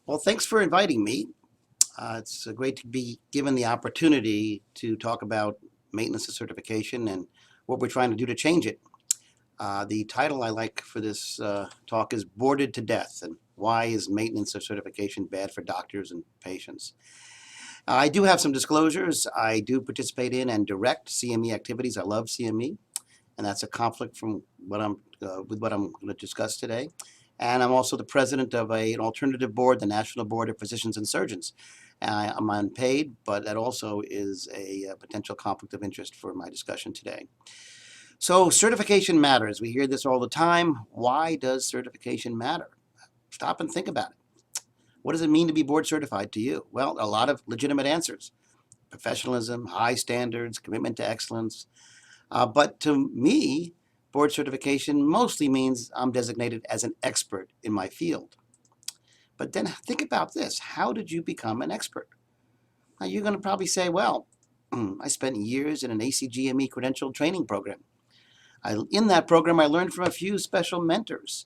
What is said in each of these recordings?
Well, thanks for inviting me. It's great to be given the opportunity to talk about maintenance of certification and what we're trying to do to change it. The title I like for this talk is Boarded to Death, and why is maintenance of certification bad for doctors and patients? I do have some disclosures. I do participate in and direct CME activities. I love CME, and that's a conflict from what I'm with what I'm going to discuss today. And I'm also the president of an alternative board, the National Board of Physicians and Surgeons. I'm unpaid, but that also is a potential conflict of interest for my discussion today. So certification matters. We hear this all the time. Why does certification matter? Stop and think about it. What does it mean to be board certified to you? Well, a lot of legitimate answers. Professionalism, high standards, commitment to excellence. But to me, board certification mostly means I'm designated as an expert in my field. But then think about this. How did you become an expert? Now you're going to probably say, well, I spent years in an ACGME credentialed training program. In that program, I learned from a few special mentors.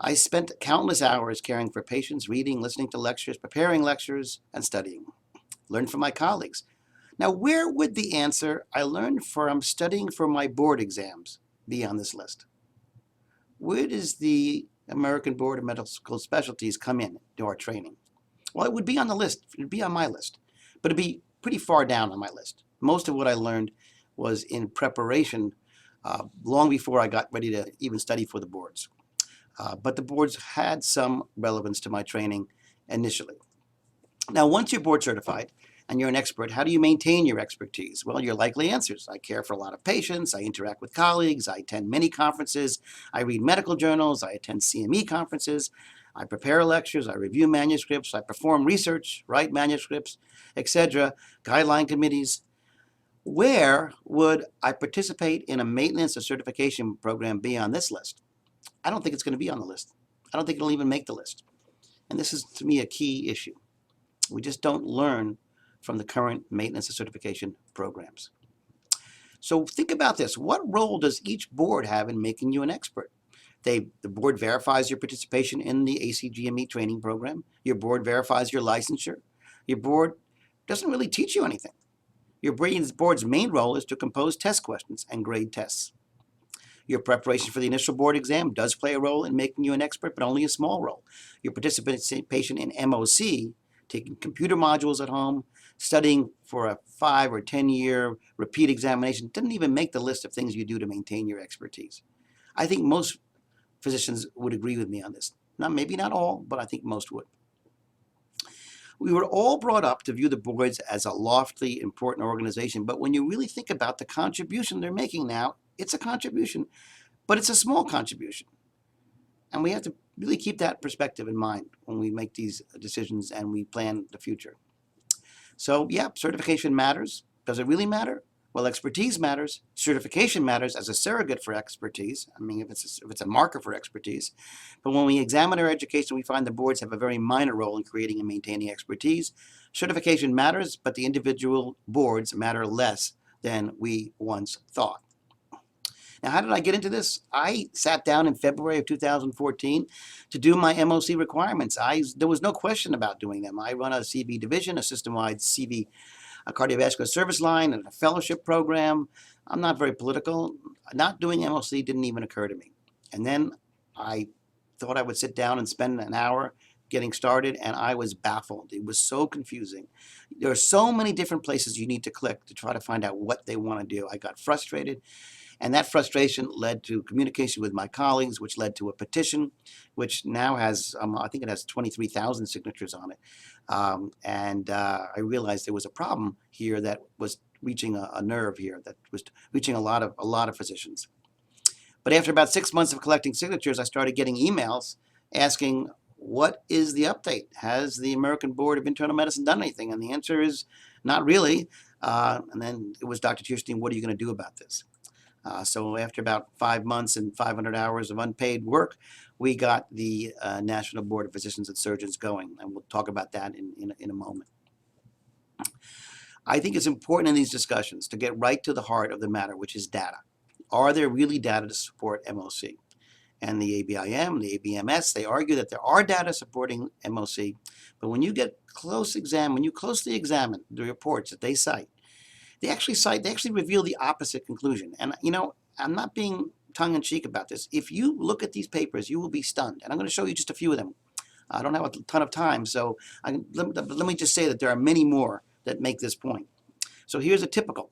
I spent countless hours caring for patients, reading, listening to lectures, preparing lectures, and studying. Learned from my colleagues. Now, where would the answer, I learned from studying for my board exams, be on this list? Where does the American Board of Medical Specialties come in to our training? Well, it would be on the list. It would be on my list, but it'd be pretty far down on my list. Most of what I learned was in preparation long before I got ready to even study for the boards. But the boards had some relevance to my training initially. Now, once you're board certified and you're an expert, how do you maintain your expertise? Well, your likely answers. I care for a lot of patients. I interact with colleagues. I attend many conferences. I read medical journals. I attend CME conferences. I prepare lectures. I review manuscripts. I perform research, write manuscripts, etc., guideline committees. Where would I participate in a maintenance or certification program be on this list? I don't think it's going to be on the list. I don't think it'll even make the list. And this is, to me, a key issue. We just don't learn from the current maintenance and certification programs. So think about this. What role does each board have in making you an expert? The board verifies your participation in the ACGME training program. Your board verifies your licensure. Your board doesn't really teach you anything. Your board's main role is to compose test questions and grade tests. Your preparation for the initial board exam does play a role in making you an expert, but only a small role. Your participation in MOC, taking computer modules at home, studying for a 5 or 10-year repeat examination, didn't even make the list of things you do to maintain your expertise. I think most physicians would agree with me on this. Maybe not all, but I think most would. We were all brought up to view the boards as a lofty, important organization, but when you really think about the contribution they're making now, it's a contribution, but it's a small contribution. And we have to really keep that perspective in mind when we make these decisions and we plan the future. So yeah, certification matters. Does it really matter? Well, expertise matters. Certification matters as a surrogate for expertise. I mean, if it's a marker for expertise. But when we examine our education, we find the boards have a very minor role in creating and maintaining expertise. Certification matters, but the individual boards matter less than we once thought. Now, how did I get into this? I sat down in February of 2014 to do my MOC requirements. There was no question about doing them. I run a CV division, a system-wide CV a cardiovascular service line, and a fellowship program. I'm not very political. Not doing MOC didn't even occur to me. And then I thought I would sit down and spend an hour getting started, and I was baffled. It was so confusing. There are so many different places you need to click to try to find out what they want to do. I got frustrated, and that frustration led to communication with my colleagues, which led to a petition, which now has, I think it has 23,000 signatures on it. I realized there was a problem here that was reaching a nerve here, that was reaching a lot of physicians. But after about 6 months of collecting signatures, I started getting emails asking, what is the update? Has the American Board of Internal Medicine done anything? And the answer is not really. And then it was, Dr. Tierstein, what are you going to do about this? So after about 5 months and 500 hours of unpaid work, we got the National Board of Physicians and Surgeons going, and we'll talk about that in a moment. I think it's important in these discussions to get right to the heart of the matter, which is data. Are there really data to support MOC? and the ABIM, the ABMS, they argue that there are data supporting MOC, but when you closely examine the reports that they cite, they actually reveal the opposite conclusion. And I'm not being tongue-in-cheek about this. If you look at these papers, you will be stunned. And I'm going to show you just a few of them. I don't have a ton of time, so let me just say that there are many more that make this point. So here's a typical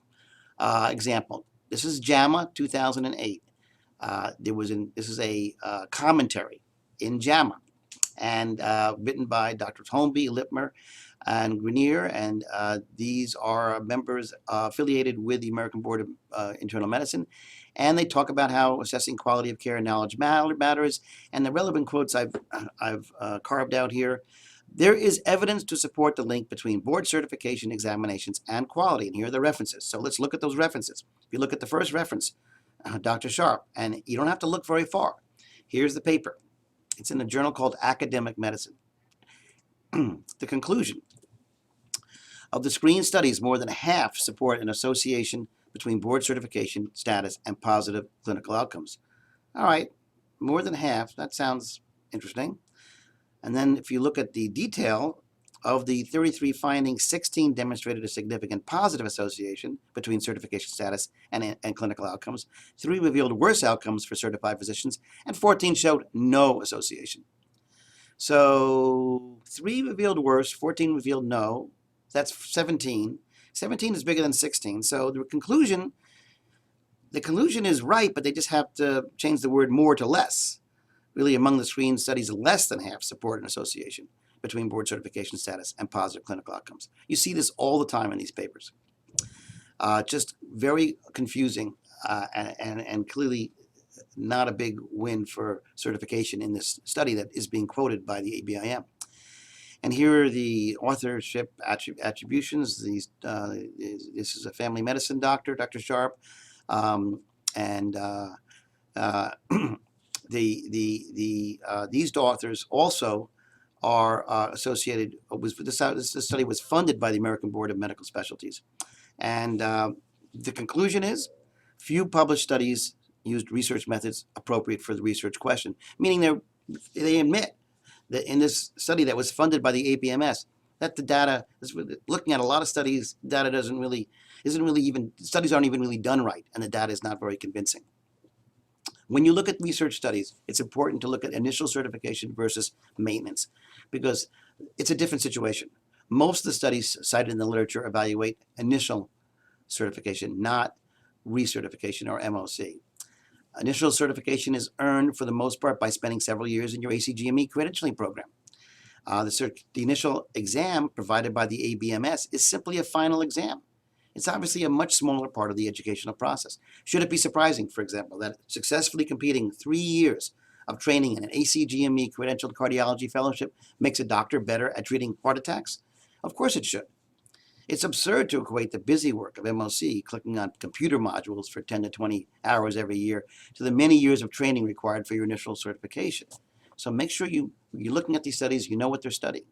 example. This is JAMA 2008. This is a commentary in JAMA, and written by Drs. Holmby, Lipmer, and Grenier, and these are members affiliated with the American Board of Internal Medicine, and they talk about how assessing quality of care and knowledge matters, and the relevant quotes I've carved out here. There is evidence to support the link between board certification examinations and quality, and here are the references. So let's look at those references. If you look at the first reference, Dr. Sharp, and you don't have to look very far. Here's the paper. It's in a journal called Academic Medicine. The conclusion of the screen studies, more than half support an association between board certification status and positive clinical outcomes. All right, more than half, that sounds interesting. And then if you look at the detail of the 33 findings, 16 demonstrated a significant positive association between certification status and clinical outcomes. 3 revealed worse outcomes for certified physicians, and 14 showed no association. So 3 revealed worse, 14 revealed no. That's 17. 17 is bigger than 16. So the conclusion is right, but they just have to change the word more to less. Really, among the screen studies, less than half support an association between board certification status and positive clinical outcomes. You see this all the time in these papers. Just very confusing and clearly not a big win for certification in this study that is being quoted by the ABIM. And here are the authorship attributions. This is a family medicine doctor, Dr. Sharp, and these authors also are associated with this study was funded by the American Board of Medical Specialties. And the conclusion is few published studies used research methods appropriate for the research question, meaning they admit that in this study that was funded by the ABMS, that the data, looking at a lot of studies, data studies aren't even really done right, and the data is not very convincing. When you look at research studies, it's important to look at initial certification versus maintenance, because it's a different situation. Most of the studies cited in the literature evaluate initial certification, not recertification or MOC. Initial certification is earned for the most part by spending several years in your ACGME credentialing program. The initial exam provided by the ABMS is simply a final exam. It's obviously a much smaller part of the educational process. Should it be surprising, for example, that successfully completing 3 years of training in an ACGME credentialed cardiology fellowship makes a doctor better at treating heart attacks? Of course it should. It's absurd to equate the busy work of MOC, clicking on computer modules for 10 to 20 hours every year, to the many years of training required for your initial certification. So make sure you're looking at these studies, you know what they're studying.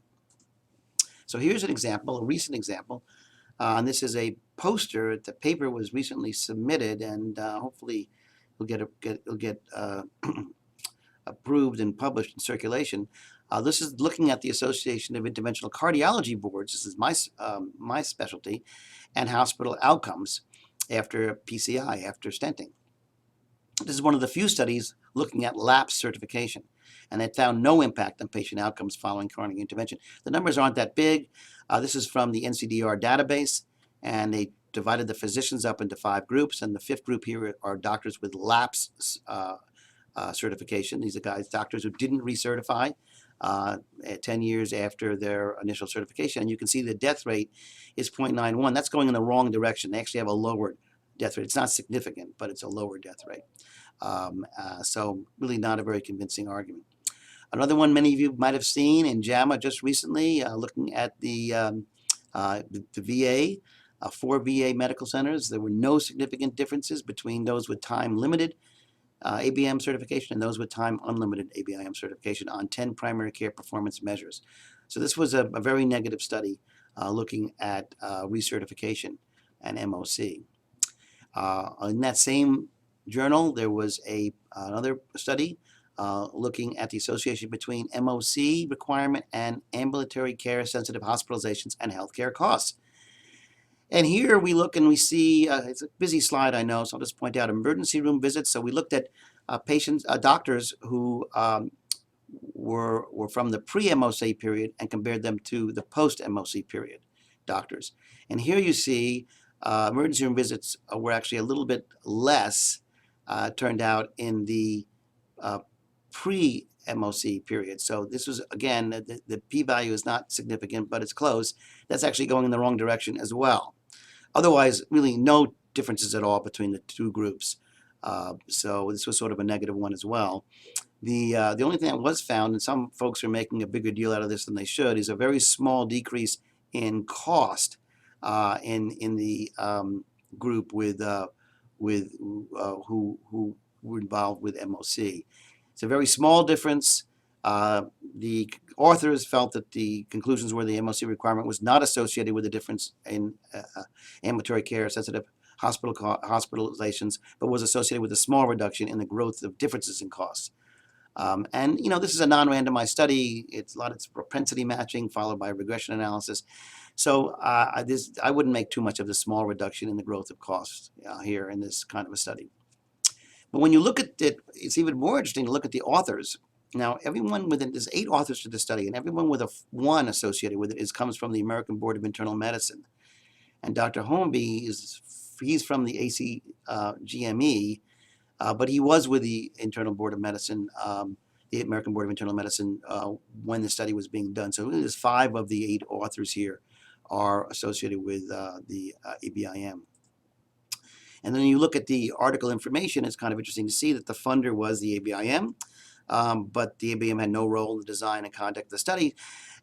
So here's an example, a recent example. And this is a poster. The paper was recently submitted, and hopefully it'll get approved and published in circulation. This is looking at the Association of Interventional Cardiology Boards. This is my specialty, and hospital outcomes after PCI, after stenting. This is one of the few studies looking at lapse certification, and it found no impact on patient outcomes following coronary intervention. The numbers aren't that big. This is from the NCDR database, and they divided the physicians up into 5 groups, and the 5th group here are doctors with lapse certification. These are doctors who didn't recertify 10 years after their initial certification, and you can see the death rate is 0.91. That's going in the wrong direction. They actually have a lower death rate. It's not significant, but it's a lower death rate. So really not a very convincing argument. Another one many of you might have seen in JAMA just recently, looking at the VA, 4 VA medical centers. There were no significant differences between those with time-limited ABM certification and those with time unlimited ABIM certification on 10 primary care performance measures. So this was a very negative study looking at recertification and MOC. In that same journal, there was another study looking at the association between MOC requirement and ambulatory care sensitive hospitalizations and healthcare costs. And here we look and we see, it's a busy slide, I know, so I'll just point out emergency room visits. So we looked at doctors who were from the pre-MOC period and compared them to the post-MOC period doctors. And here you see emergency room visits were actually a little bit less, turned out, in the pre-MOC period. So this was, again, the p-value is not significant, but it's close. That's actually going in the wrong direction as well. Otherwise, really no differences at all between the two groups. So this was sort of a negative one as well. The only thing that was found, and some folks are making a bigger deal out of this than they should, is a very small decrease in cost in the group who were involved with MOC. It's a very small difference. The authors felt that the conclusions were the MOC requirement was not associated with a difference in ambulatory care sensitive hospitalizations, but was associated with a small reduction in the growth of differences in costs. And this is a non-randomized study. It's propensity matching followed by regression analysis. So I wouldn't make too much of the small reduction in the growth of costs here in this kind of a study. But when you look at it, it's even more interesting to look at the authors. Now, everyone there's 8 authors to the study, and everyone with a 1 associated with it comes from the American Board of Internal Medicine. And Dr. Holmby he's from the ACGME, but he was with the Internal Board of Medicine, the American Board of Internal Medicine, when the study was being done. So there's 5 of the 8 authors here are associated with the ABIM. And then you look at the article information, it's kind of interesting to see that the funder was the ABIM, but the ABIM had no role in the design and conduct of the study,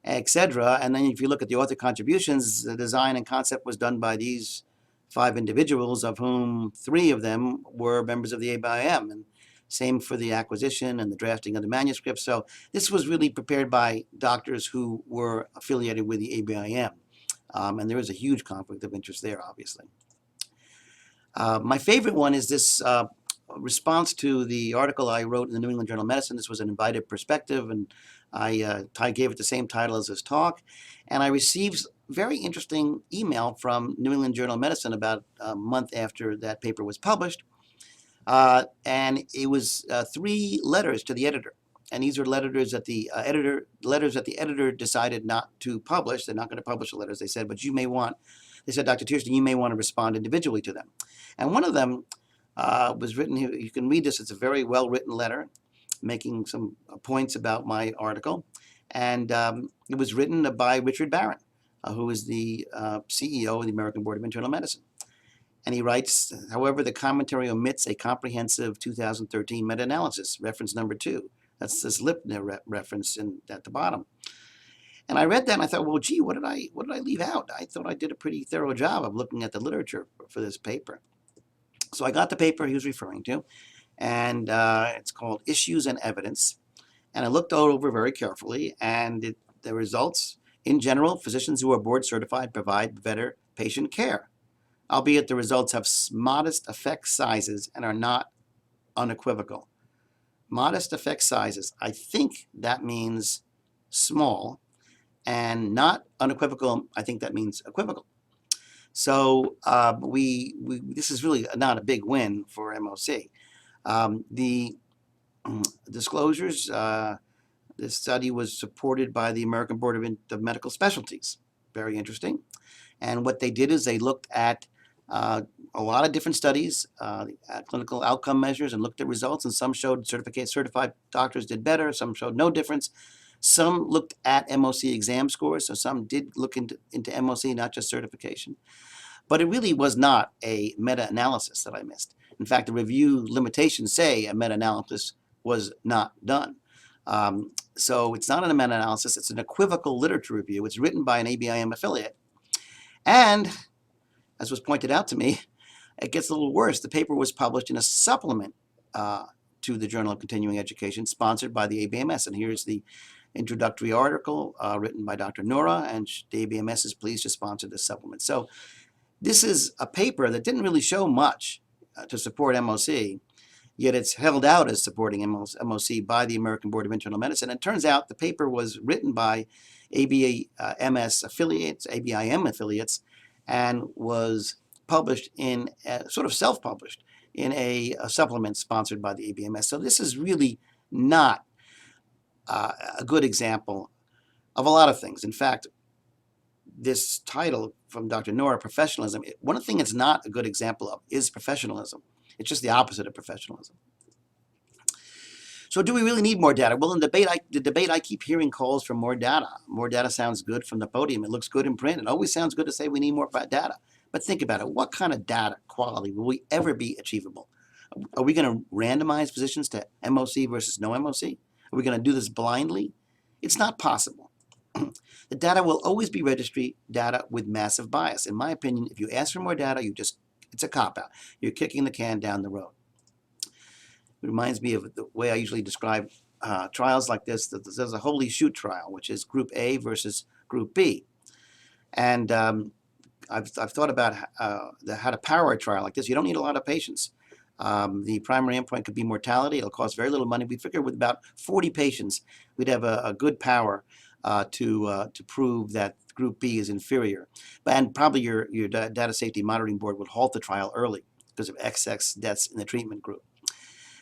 etc. And then if you look at the author contributions, the design and concept was done by these 5 individuals, of whom 3 of them were members of the ABIM, and same for the acquisition and the drafting of the manuscript. So this was really prepared by doctors who were affiliated with the ABIM, and there is a huge conflict of interest there, obviously. My favorite one is this response to the article I wrote in the New England Journal of Medicine. This was an invited perspective, and I gave it the same title as this talk. And I received very interesting email from New England Journal of Medicine about a month after that paper was published. And it was 3 letters to the editor. And these are letters that the editor decided not to publish. They're not going to publish the letters, they said, but they said, Dr. Tierstein, you may want to respond individually to them. And one of them was written here. You can read this. It's a very well-written letter making some points about my article. And it was written by Richard Barron, who is the CEO of the American Board of Internal Medicine. And he writes, however, the commentary omits a comprehensive 2013 meta-analysis, reference number 2. That's this Lipner reference at the bottom. And I read that and I thought, well, gee, what did I leave out? I thought I did a pretty thorough job of looking at the literature for this paper. So I got the paper he was referring to, and it's called Issues and Evidence. And I looked over very carefully, and the results, in general, physicians who are board certified provide better patient care, albeit the results have modest effect sizes and are not unequivocal. Modest effect sizes, I think that means small, and not unequivocal, I think that means equivocal. So this is really not a big win for MOC. The disclosures, this study was supported by the American Board of Medical Specialties. Very interesting. And what they did is they looked at a lot of different studies, clinical outcome measures, and looked at results, and some showed certified doctors did better, some showed no difference. Some looked at MOC exam scores, so some did look into MOC, not just certification. But it really was not a meta-analysis that I missed. In fact, the review limitations say a meta-analysis was not done. So it's not a meta-analysis, it's an equivocal literature review. It's written by an ABIM affiliate. And, as was pointed out to me, it gets a little worse. The paper was published in a supplement to the Journal of Continuing Education, sponsored by the ABMS. And here's the introductory article written by Dr. Nora, and the ABMS is pleased to sponsor this supplement. So this is a paper that didn't really show much to support MOC, yet it's held out as supporting MOC by the American Board of Internal Medicine. And it turns out the paper was written by ABMS affiliates, ABIM affiliates, and was published in, sort of self-published, in a supplement sponsored by the ABMS. So this is really not a good example of a lot of things. In fact, this title from Dr. Nora, professionalism, one thing it's not a good example of is professionalism. It's just the opposite of professionalism. So do we really need more data? Well, in the debate, I keep hearing calls for more data. More data sounds good from the podium. It looks good in print. It always sounds good to say we need more data. But think about it. What kind of data quality will we ever be achievable? Are we going to randomize physicians to MOC versus no MOC? Are we going to do this blindly? It's not possible. The data will always be registry data with massive bias. In my opinion, if you ask for more data, it's a cop-out. You're kicking the can down the road. It reminds me of the way I usually describe trials like this. There's a HOLIE CHUTE trial, which is Group A versus Group B. And I've thought about how to power a trial like this. You don't need a lot of patients. The primary endpoint could be mortality. It'll cost very little money. We figure with about 40 patients, we'd have a good power to prove that Group B is inferior. And probably your data safety monitoring board would halt the trial early because of excess deaths in the treatment group.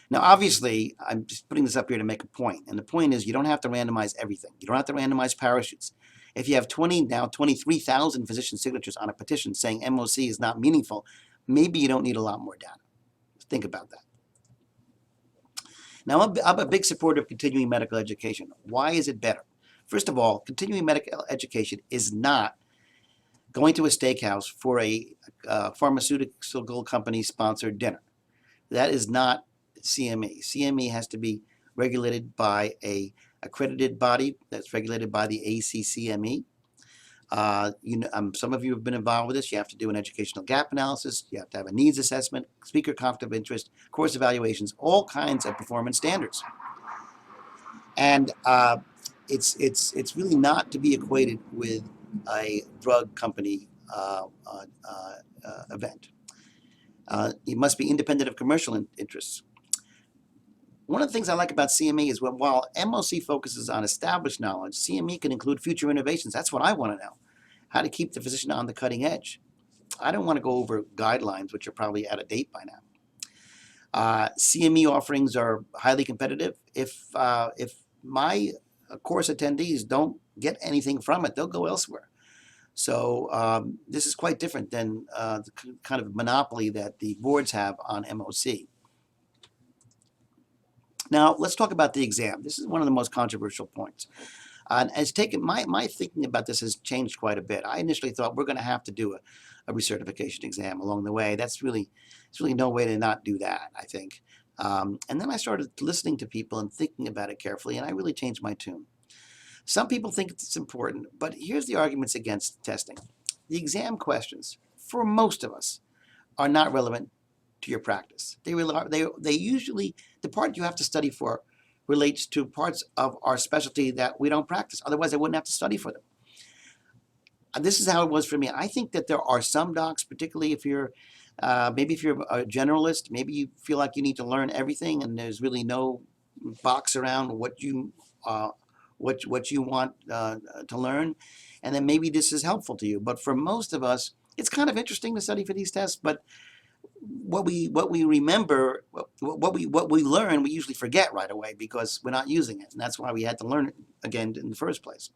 Now, obviously, I'm just putting this up here to make a point. And the point is you don't have to randomize everything. You don't have to randomize parachutes. If you have 23,000 physician signatures on a petition saying MOC is not meaningful, maybe you don't need a lot more data. Think about that. Now, I'm a big supporter of continuing medical education. Why is it better? First of all, continuing medical education is not going to a steakhouse for a pharmaceutical company-sponsored dinner. That is not CME. CME has to be regulated by a accredited body that's regulated by the ACCME. Some of you have been involved with this. You have to do an educational gap analysis. You have to have a needs assessment, speaker conflict of interest, course evaluations, all kinds of performance standards. And it's really not to be equated with a drug company event. It must be independent of commercial interests. One of the things I like about CME is while MOC focuses on established knowledge, CME can include future innovations. That's what I want to know. How to keep the physician on the cutting edge. I don't want to go over guidelines, which are probably out of date by now. CME offerings are highly competitive. If my course attendees don't get anything from it, they'll go elsewhere. So this is quite different than the kind of monopoly that the boards have on MOC. Now, let's talk about the exam. This is one of the most controversial points. My thinking about this has changed quite a bit. I initially thought we're going to have to do a recertification exam along the way. There's really no way to not do that, I think. And then I started listening to people and thinking about it carefully, and I really changed my tune. Some people think it's important, but here's the arguments against testing. The exam questions, for most of us, are not relevant to your practice. They usually, the part you have to study for relates to parts of our specialty that we don't practice. Otherwise, I wouldn't have to study for them. This is how it was for me. I think that there are some docs, particularly if you're, maybe if you're a generalist, maybe you feel like you need to learn everything and there's really no box around what you want to learn, and then maybe this is helpful to you. But for most of us, it's kind of interesting to study for these tests, but what we remember, what we learn, we usually forget right away because we're not using it, and that's why we had to learn it again in the first place.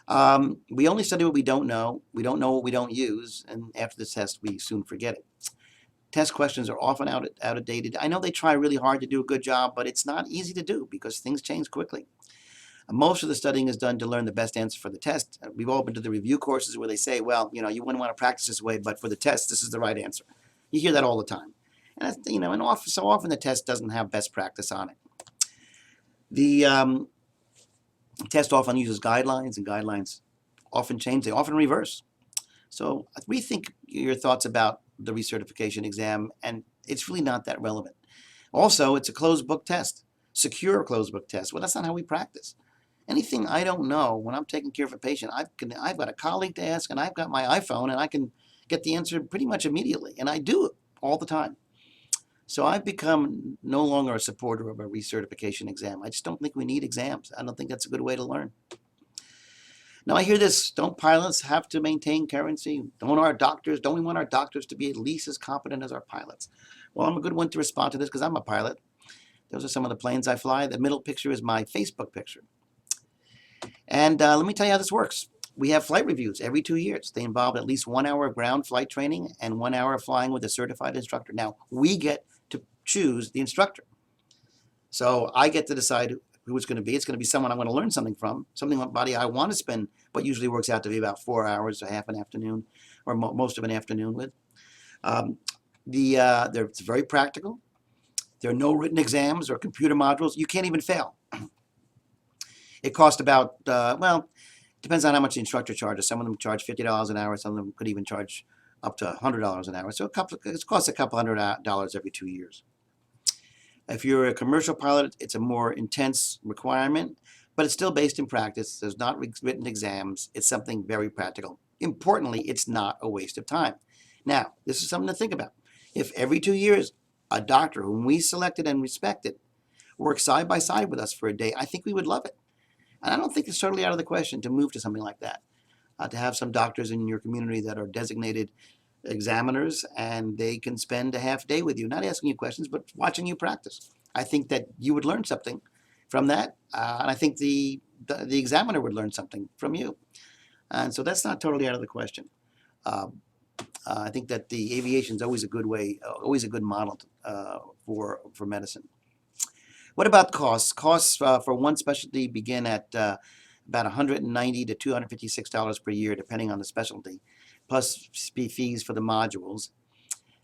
We only study what we don't know. We don't know what we don't use, and after the test, we soon forget it. Test questions are often outdated. I know they try really hard to do a good job, but it's not easy to do because things change quickly. Most of the studying is done to learn the best answer for the test. We've all been to the review courses where they say, well, you wouldn't want to practice this way, but for the test, this is the right answer. You hear that all the time. And that's, so often the test doesn't have best practice on it. The test often uses guidelines, and guidelines often change. They often reverse. So rethink your thoughts about the recertification exam, and it's really not that relevant. Also, it's a closed book test, secure closed book test. Well, that's not how we practice. Anything I don't know when I'm taking care of a patient, I've got a colleague to ask, and I've got my iPhone, and I can get the answer pretty much immediately, and I do it all the time. So I've become no longer a supporter of a recertification exam. I just don't think we need exams. I don't think that's a good way to learn. Now I hear this, don't pilots have to maintain currency? Don't we want our doctors to be at least as competent as our pilots? Well, I'm a good one to respond to this because I'm a pilot. Those are some of the planes I fly. The middle picture is my Facebook picture. And let me tell you how this works. We have flight reviews every 2 years. They involve at least 1 hour of ground flight training and 1 hour of flying with a certified instructor. Now, we get to choose the instructor. So I get to decide who it's going to be. It's going to be someone I'm going to learn something from, somebody I want to spend, but usually works out to be about 4 hours, or half an afternoon, or most of an afternoon with. It's very practical. There are no written exams or computer modules. You can't even fail. It costs about, well, depends on how much the instructor charges. Some of them charge $50 an hour. Some of them could even charge up to $100 an hour. So it costs a couple $100 every 2 years. If you're a commercial pilot, it's a more intense requirement, but it's still based in practice. There's not written exams. It's something very practical. Importantly, it's not a waste of time. Now, this is something to think about. If every 2 years, a doctor whom we selected and respected works side by side with us for a day, I think we would love it. And I don't think it's totally out of the question to move to something like that, to have some doctors in your community that are designated examiners, and they can spend a half day with you, not asking you questions, but watching you practice. I think that you would learn something from that, and I think the examiner would learn something from you. And so that's not totally out of the question. I think that the aviation is always a good way, always a good model for medicine. What about costs? Costs for one specialty begin at about $190 to $256 per year, depending on the specialty, plus fees for the modules.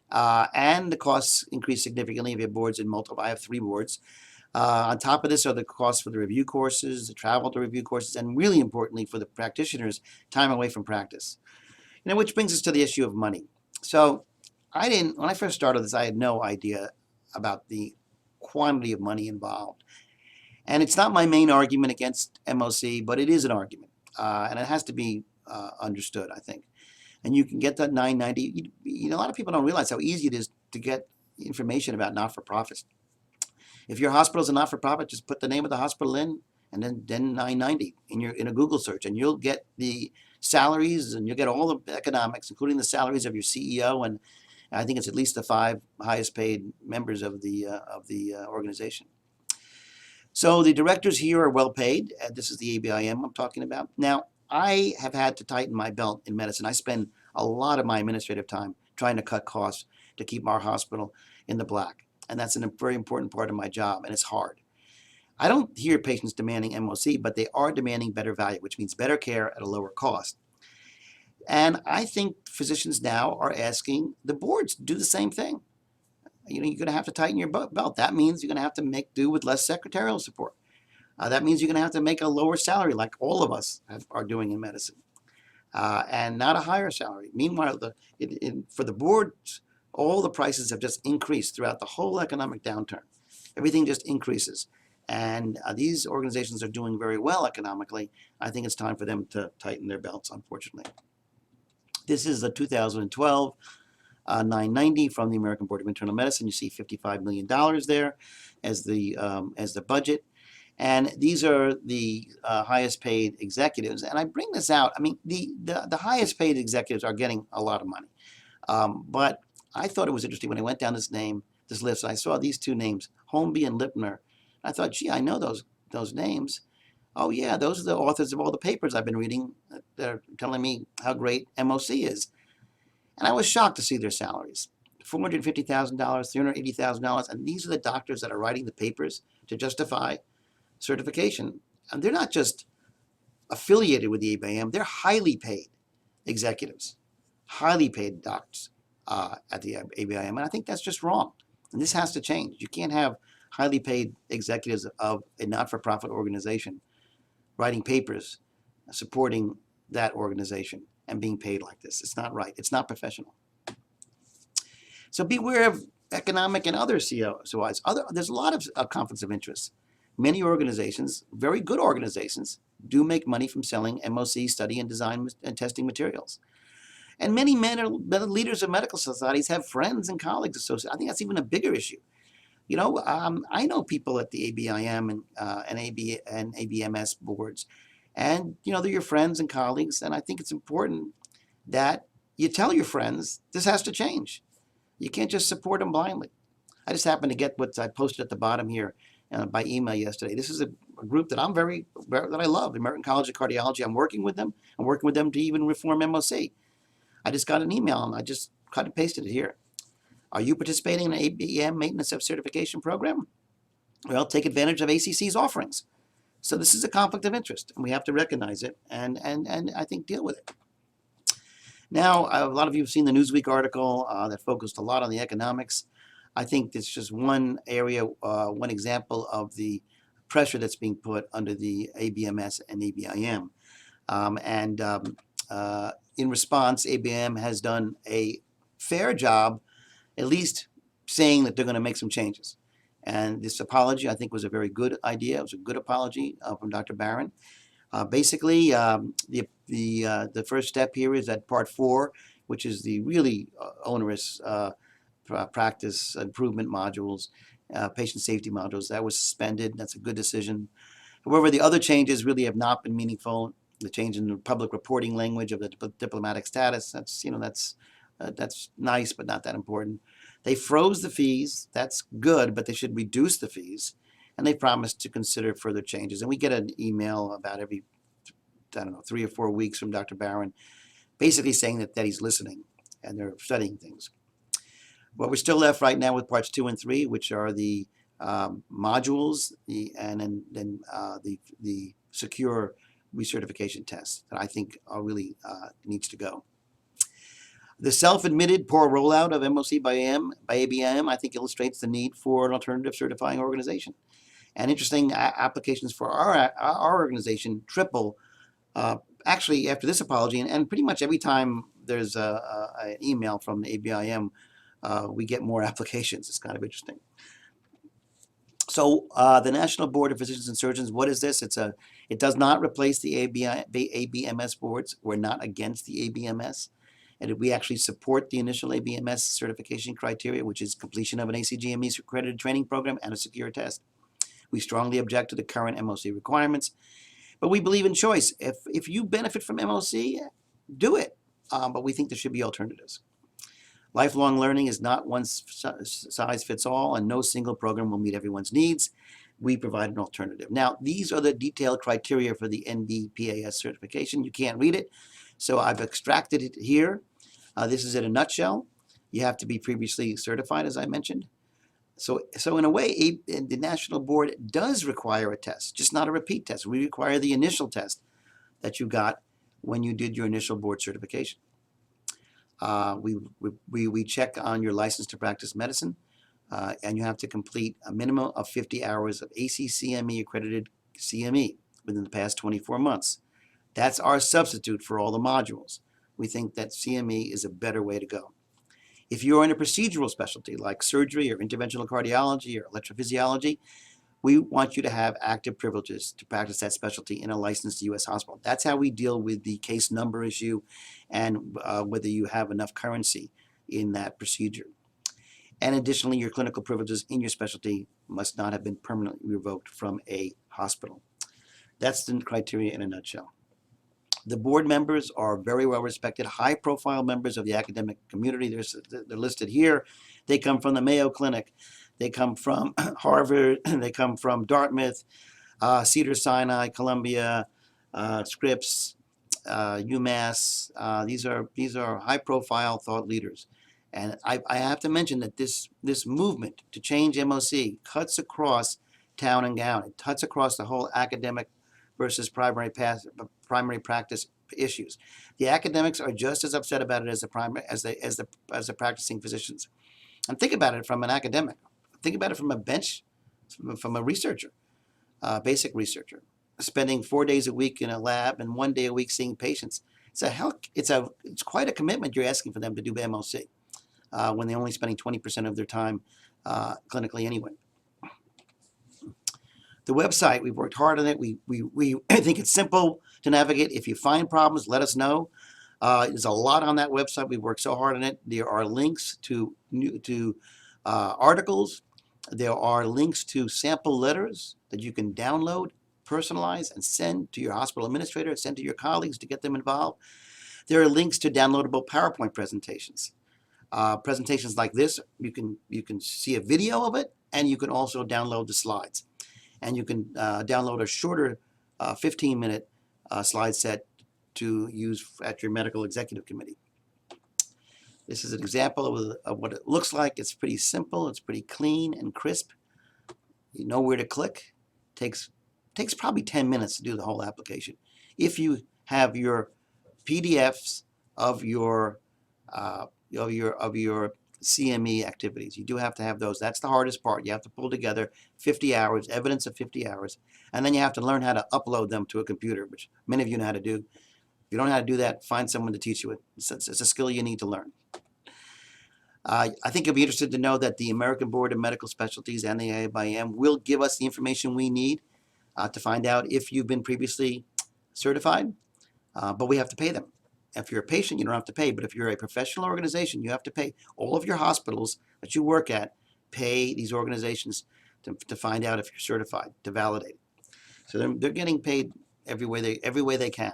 And the costs increase significantly if you have boards in multiple. I have 3 boards. On top of this are the costs for the review courses, the travel to review courses, and really importantly for the practitioners, time away from practice. Which brings us to the issue of money. So when I first started this, I had no idea about the quantity of money involved. And it's not my main argument against MOC, but it is an argument. And it has to be understood, I think. And you can get that $990. A lot of people don't realize how easy it is to get information about not-for-profits. If your hospital is a not-for-profit, just put the name of the hospital in, and then $990 in a Google search, and you'll get the salaries, and you'll get all the economics, including the salaries of your CEO, and I think it's at least the 5 highest paid members of the organization. So the directors here are well paid. This is the ABIM I'm talking about. Now, I have had to tighten my belt in medicine. I spend a lot of my administrative time trying to cut costs to keep our hospital in the black. And that's a very important part of my job, and it's hard. I don't hear patients demanding MOC, but they are demanding better value, which means better care at a lower cost. And I think physicians now are asking the boards to do the same thing. You're going to have to tighten your belt. That means you're going to have to make do with less secretarial support. That means you're going to have to make a lower salary, like all of us are doing in medicine, and not a higher salary. Meanwhile, for the boards, all the prices have just increased throughout the whole economic downturn. Everything just increases. And these organizations are doing very well economically. I think it's time for them to tighten their belts, unfortunately. This is the 2012 990 from the American Board of Internal Medicine. You see $55 million there as the budget. And these are the highest paid executives. And I bring this out. I mean, the highest paid executives are getting a lot of money. But I thought it was interesting when I went down this list, and I saw these 2 names, Holmby and Lipner. I thought, gee, I know those names. Oh yeah, those are the authors of all the papers I've been reading that are telling me how great MOC is. And I was shocked to see their salaries. $450,000, $380,000, and these are the doctors that are writing the papers to justify certification. And they're not just affiliated with the ABIM, they're highly paid executives, highly paid doctors at the ABIM, and I think that's just wrong. And this has to change. You can't have highly paid executives of a not-for-profit organization writing papers supporting that organization and being paid like this. It's not right. It's not professional. So beware of economic and other COIs. There's a lot of conflicts of interest. Many organizations, very good organizations, do make money from selling MOC study and design and testing materials. And many leaders of medical societies have friends and colleagues associated. I think that's even a bigger issue. I know people at the ABIM and ABMS boards, and they're your friends and colleagues. And I think it's important that you tell your friends this has to change. You can't just support them blindly. I just happened to get what I posted at the bottom here by email yesterday. This is a group that that I love, the American College of Cardiology. I'm working with them. I'm working with them to even reform MOC. I just got an email and I just cut and pasted it here. Are you participating in an ABM Maintenance of Certification program? Well, take advantage of ACC's offerings. So this is a conflict of interest, and we have to recognize it and I think deal with it. Now, a lot of you have seen the Newsweek article that focused a lot on the economics. I think it's just one area, one example of the pressure that's being put under the ABMS and ABIM. In response, ABM has done a fair job, at least saying that they're going to make some changes. And this apology, I think, was a very good idea. It was a good apology from Dr. Barron. Basically, the first step here is that Part 4, which is the really onerous practice improvement modules, patient safety modules, that was suspended. That's a good decision. However, the other changes really have not been meaningful. The change in the public reporting language of the diplomatic status, that's nice, but not that important. They froze the fees. That's good, but they should reduce the fees. And they promised to consider further changes. And we get an email about every, 3 or 4 weeks from Dr. Barron, basically saying that he's listening and they're studying things. But we're still left right now with parts 2 and 3, which are the modules, and then the secure recertification tests that I think are really needs to go. The self-admitted poor rollout of MOC by ABM, I think, illustrates the need for an alternative certifying organization. And interesting, applications for our organization triple actually after this apology, and pretty much every time there's an email from the ABIM, we get more applications. It's kind of interesting. So the National Board of Physicians and Surgeons, what is this? It does not replace the ABMS boards. We're not against the ABMS. And we actually support the initial ABMS certification criteria, which is completion of an ACGME accredited training program and a secure test. We strongly object to the current MOC requirements, but we believe in choice. If you benefit from MOC, do it. But we think there should be alternatives. Lifelong learning is not one size fits all, and no single program will meet everyone's needs. We provide an alternative. Now, these are the detailed criteria for the NBPAS certification. You can't read it, so I've extracted it here. This is in a nutshell. You have to be previously certified, as I mentioned. So in a way, the National Board does require a test, just not a repeat test. We require the initial test that you got when you did your initial board certification. We check on your license to practice medicine, and you have to complete a minimum of 50 hours of ACCME accredited CME within the past 24 months. That's our substitute for all the modules. We think that CME is a better way to go. If you're in a procedural specialty like surgery or interventional cardiology or electrophysiology, we want you to have active privileges to practice that specialty in a licensed U.S. hospital. That's how we deal with the case number issue and whether you have enough currency in that procedure. And additionally, your clinical privileges in your specialty must not have been permanently revoked from a hospital. That's the criteria in a nutshell. The board members are very well respected, high-profile members of the academic community. They're listed here. They come from the Mayo Clinic. They come from Harvard. They come from Dartmouth, Cedars-Sinai, Columbia, Scripps, UMass. These are high-profile thought leaders. And I have to mention that this movement to change MOC cuts across town and gown. It cuts across the whole academic versus primary practice issues. The academics are just as upset about it as the practicing physicians. And think about it from an academic. Think about it from a bench, from a researcher, basic researcher, spending 4 days a week in a lab and 1 day a week seeing patients. It's quite a commitment you're asking for them to do MOC when they're only spending 20% of their time clinically anyway. The website, we've worked hard on it. We think it's simple to navigate. If you find problems, let us know. There's a lot on that website. We've worked so hard on it. There are links to articles. There are links to sample letters that you can download, personalize, and send to your hospital administrator, send to your colleagues to get them involved. There are links to downloadable PowerPoint presentations. Presentations like this, you can see a video of it, and you can also download the slides. And you can download a shorter 15-minute slide set to use at your medical executive committee. This is an example of what it looks like. It's pretty simple. It's pretty clean and crisp. You know where to click. Takes probably 10 minutes to do the whole application. If you have your PDFs of your CME activities, you do have to have those. That's the hardest part. You have to pull together 50 hours, evidence of 50 hours, and then you have to learn how to upload them to a computer, which many of you know how to do. If you don't know how to do that, find someone to teach you it. It's a skill you need to learn. I think you'll be interested to know that the American Board of Medical Specialties and the ABIM will give us the information we need to find out if you've been previously certified, but we have to pay them. If you're a patient, you don't have to pay, but if you're a professional organization, you have to pay. All of your hospitals that you work at pay these organizations to find out if you're certified, to validate. So they're getting paid every way they can.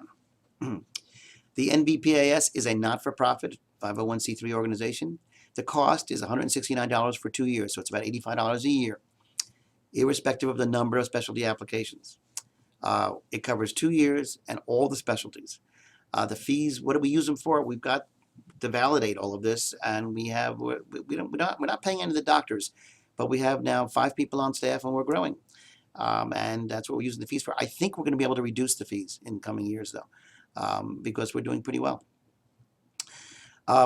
The NBPAS is a not-for-profit 501c3 organization. The cost is $169 for 2 years, so it's about $85 a year, irrespective of the number of specialty applications. It covers 2 years and all the specialties. The fees, what do we use them for? We've got to validate all of this, and we're not paying any of the doctors, but we have now 5 people on staff, and we're growing, and that's what we're using the fees for. I think we're going to be able to reduce the fees in coming years, though, because we're doing pretty well.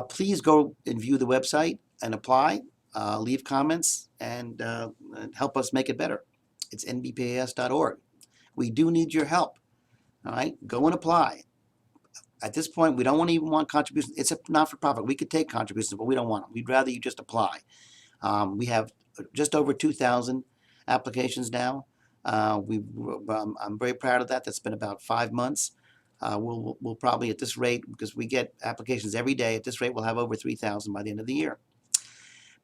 Please go and view the website and apply, leave comments, and help us make it better. It's nbpas.org. We do need your help. All right, go and apply. At this point, we don't even want contributions. It's a not-for-profit. We could take contributions, but we don't want them. We'd rather you just apply. We have just over 2,000 applications now. I'm very proud of that. That's been about 5 months. We'll probably, at this rate, because we get applications every day, at this rate we'll have over 3,000 by the end of the year.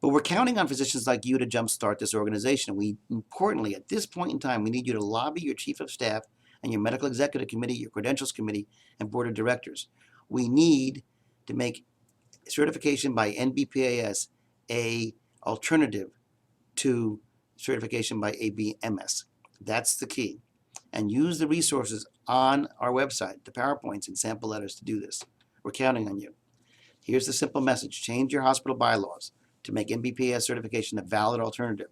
But we're counting on physicians like you to jumpstart this organization. Importantly, at this point in time, we need you to lobby your chief of staff and your medical executive committee, your credentials committee, and board of directors. We need to make certification by NBPAS a alternative to certification by ABMS. That's the key. And use the resources on our website, the PowerPoints and sample letters to do this. We're counting on you. Here's the simple message. Change your hospital bylaws to make NBPAS certification a valid alternative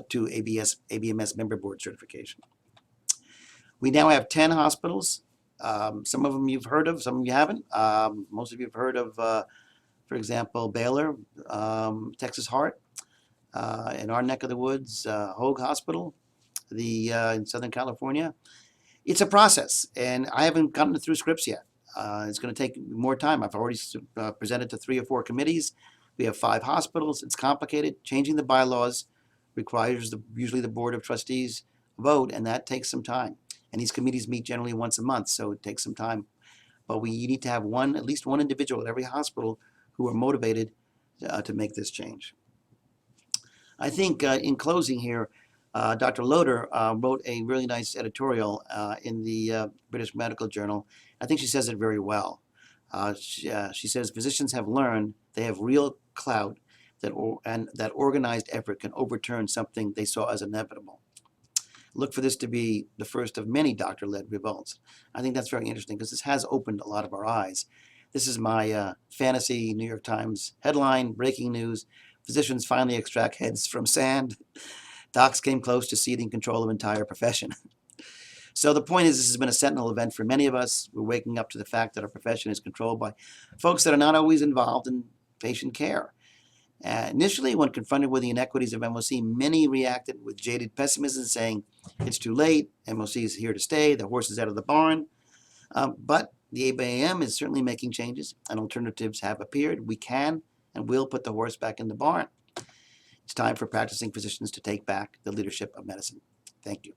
to ABMS member board certification. We now have 10 hospitals. Some of them you've heard of, some of you haven't. Most of you have heard of, for example, Baylor, Texas Heart, in our neck of the woods, Hoag Hospital, in Southern California. It's a process, and I haven't gotten through scripts yet. It's going to take more time. I've already presented to 3 or 4 committees. We have 5 hospitals. It's complicated. Changing the bylaws requires usually the board of trustees vote, and that takes some time. And these committees meet generally once a month, so it takes some time. But you need to have at least one individual at every hospital who are motivated to make this change. I think in closing here, Dr. Loader wrote a really nice editorial in the British Medical Journal. I think she says it very well. She says physicians have learned they have real clout and that organized effort can overturn something they saw as inevitable. Look for this to be the first of many doctor-led revolts. I think that's very interesting because this has opened a lot of our eyes. This is my fantasy New York Times headline, breaking news. Physicians finally extract heads from sand. Docs came close to ceding control of entire profession. So the point is, this has been a sentinel event for many of us. We're waking up to the fact that our profession is controlled by folks that are not always involved in patient care. Initially, when confronted with the inequities of MOC, many reacted with jaded pessimism, saying, it's too late, MOC is here to stay, the horse is out of the barn. But the ABIM is certainly making changes, and alternatives have appeared. We can and will put the horse back in the barn. It's time for practicing physicians to take back the leadership of medicine. Thank you.